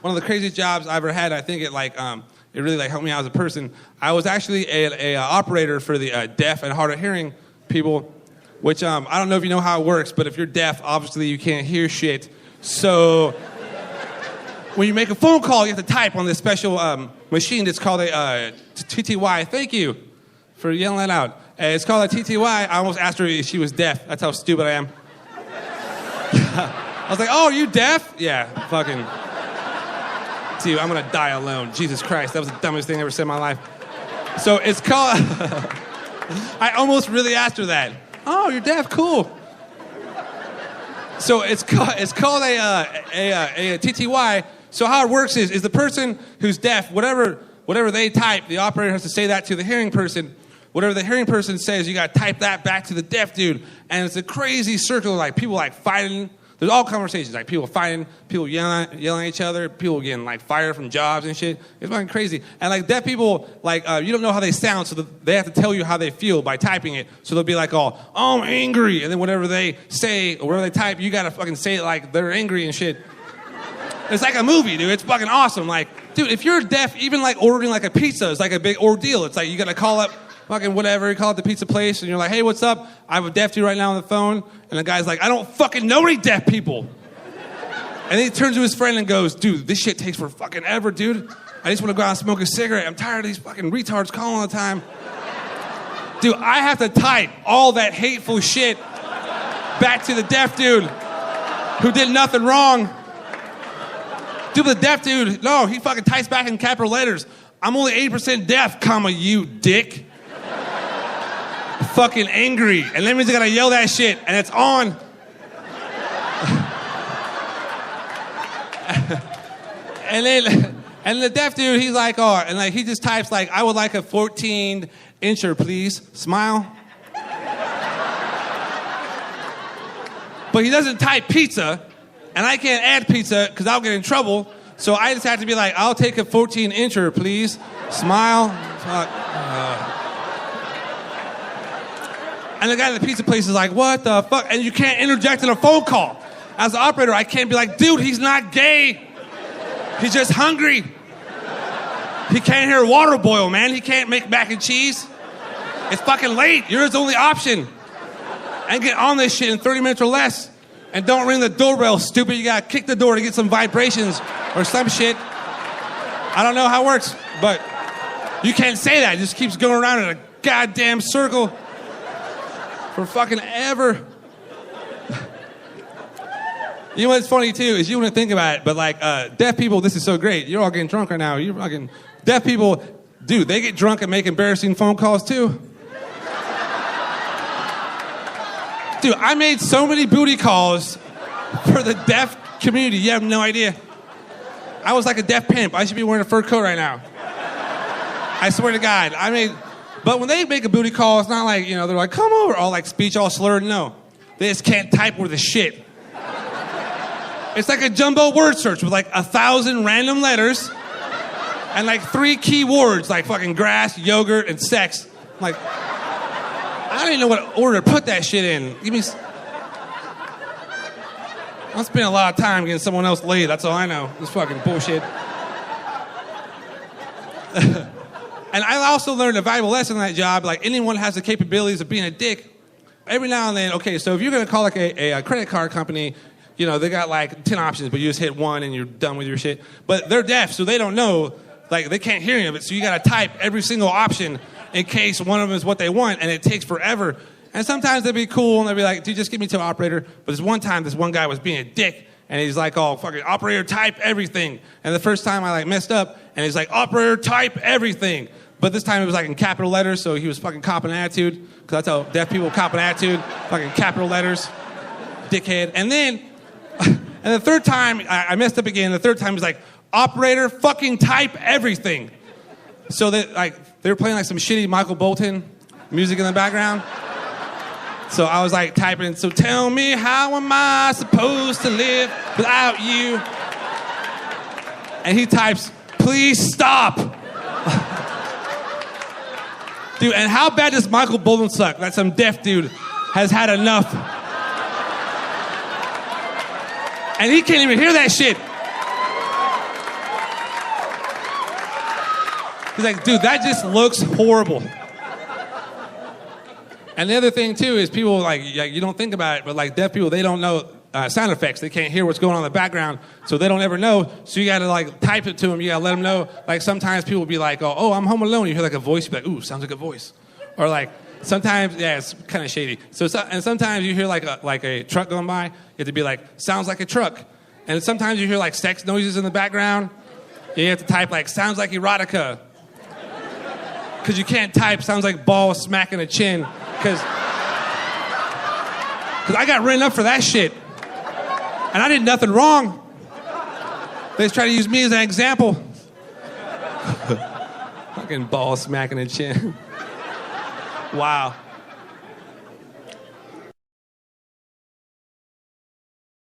one of the craziest jobs I ever had. I think it it really helped me out as a person. I was actually a operator for the deaf and hard of hearing people, which I don't know if you know how it works, but if you're deaf, obviously you can't hear shit. So when you make a phone call, you have to type on this special machine that's called a TTY. Thank you for yelling that out. It's called a TTY. I almost asked her if she was deaf. That's how stupid I am. I was like, oh, you deaf? Yeah, fucking. Dude, I'm gonna die alone. Jesus Christ, that was the dumbest thing I ever said in my life. So it's called, I almost really asked her that. Oh, you're deaf, cool. So it's called a TTY. So how it works is the person who's deaf, whatever they type, the operator has to say that to the hearing person. Whatever the hearing person says, you gotta type that back to the deaf dude. And it's a crazy circle, people fighting. There's all conversations, people fighting, people yelling at each other, people getting fired from jobs and shit. It's fucking crazy. And deaf people, you don't know how they sound, so they have to tell you how they feel by typing it. So they'll be oh, I'm angry. And then whatever they say, or whatever they type, you gotta fucking say it like they're angry and shit. It's like a movie, dude. It's fucking awesome. Dude, if you're deaf, even ordering a pizza is a big ordeal. It's you gotta call up fucking whatever, you call it the pizza place, and you're like, hey, what's up? I have a deaf dude right now on the phone. And the guy's like, I don't fucking know any deaf people. And then he turns to his friend and goes, dude, this shit takes for fucking ever, dude. I just want to go out and smoke a cigarette. I'm tired of these fucking retards calling all the time. Dude, I have to type all that hateful shit back to the deaf dude who did nothing wrong. Dude, the deaf dude, no, he fucking types back in capital letters. I'm only 80% deaf, comma, you dick. Fucking angry. And then he's gotta yell that shit, and it's on. and the deaf dude, he's he just types I would like a 14-incher, please. Smile. But he doesn't type pizza, and I can't add pizza because I'll get in trouble. So I just have to be I'll take a 14-incher, please. Smile. And the guy at the pizza place is what the fuck? And you can't interject in a phone call. As the operator, I can't be dude, he's not gay. He's just hungry. He can't hear water boil, man. He can't make mac and cheese. It's fucking late. You're his only option. And get on this shit in 30 minutes or less. And don't ring the doorbell, stupid. You gotta kick the door to get some vibrations or some shit. I don't know how it works, but you can't say that. It just keeps going around in a goddamn circle. For fucking ever. You know what's funny too is you wouldn't think about it, but deaf people, this is so great. You're all getting drunk right now. You're fucking deaf people, dude, they get drunk and make embarrassing phone calls too. Dude, I made so many booty calls for the deaf community. You have no idea. I was like a deaf pimp. I should be wearing a fur coat right now. I swear to God. But when they make a booty call, it's not they're come over, all speech all slurred. No. They just can't type worth a shit. It's like a jumbo word search with 1,000 random letters and 3 key words fucking grass, yogurt, and sex. I don't even know what order to put that shit in. I'm spending a lot of time getting someone else laid. That's all I know. This fucking bullshit. And I also learned a valuable lesson in that job. Anyone has the capabilities of being a dick. Every now and then, okay, so if you're going to call a credit card company, they got 10 options, but you just hit one and you're done with your shit. But they're deaf, so they don't know. They can't hear any of it, so you got to type every single option in case one of them is what they want, and it takes forever. And sometimes they'll be cool, and they'll be dude, just give me to an operator. But this one time, this one guy was being a dick, and he's oh, fucking operator, type everything. And the first time I messed up, and he's operator, type everything. But this time it was in capital letters, so he was fucking copping attitude, because that's how deaf people cop an attitude, fucking capital letters, dickhead. And then, and the third time, I messed up again. The third time he's operator, fucking type everything. So they were playing some shitty Michael Bolton music in the background. So I was typing, so tell me how am I supposed to live without you? And he types, please stop. Dude, and how bad does Michael Bolton suck that some deaf dude has had enough? And he can't even hear that shit. He's like, dude, that just looks horrible. And the other thing, too, is people, like you don't think about it, but, like, deaf people, they don't know sound effects. They can't hear what's going on in the background, so they don't ever know. So you got to, like, type it to them. You got to let them know. Like, sometimes people will be like, oh, I'm home alone. You hear, like, a voice, you be like, ooh, sounds like a voice. Or, like, sometimes, yeah, it's kind of shady. And sometimes you hear, like a truck going by. You have to be like, sounds like a truck. And sometimes you hear, like, sex noises in the background. You have to type, like, sounds like erotica. Because you can't type, sounds like balls smacking a chin. Because I got written up for that shit. And I did nothing wrong. They just try to use me as an example. Fucking balls smacking a chin. Wow.